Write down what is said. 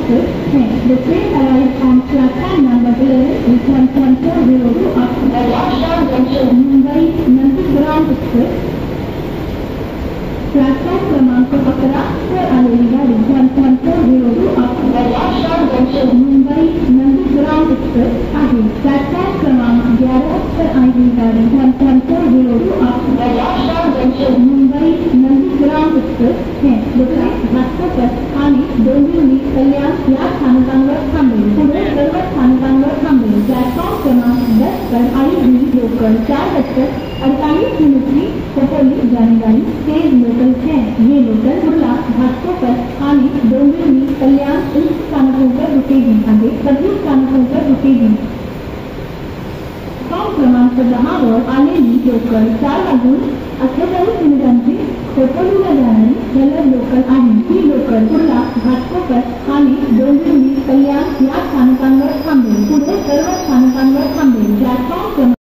express हैं। The train arrived on platform number 11 with 1.402 of Mumbai Nandigram Express. Platform क्रमांक 11 वर आलेली गाडी 1.402 of मुंबई नंदीग्राम एक्सप्रेस आहे। प्लॅटफॉर्म क्रमांक 11 वर आलेली गाडी 1.402 of मुंबई नंदीग्राम एक्सप्रेस है। दुसरा घाटकोपर आणि डोंबिवली कल्याण या स्थानकांवर थांबेल। पुढे सर्व स्थानकांवर थांबेल। प्लॅटफॉर्म क्रमांक 10 पर आलेली लोकल 4:48 खोपोली जाने वाली तेज लोकल है। ये लोकल कुर्ला घाटकोपर आणि डोंबिवली कल्याण इन स्थानकों पर रुकेगी। आगे सभी स्थानकों पर रुकेगी। प्लॅटफॉर्म क्रमांक 10 वर आलेली लोकल 4:48 खोपोलीला जाणारी जलद लोकल आहे। ही लोकल कुर्ला घाटकोपर आणि डोंबिवली कल्याण या स्थानकांवर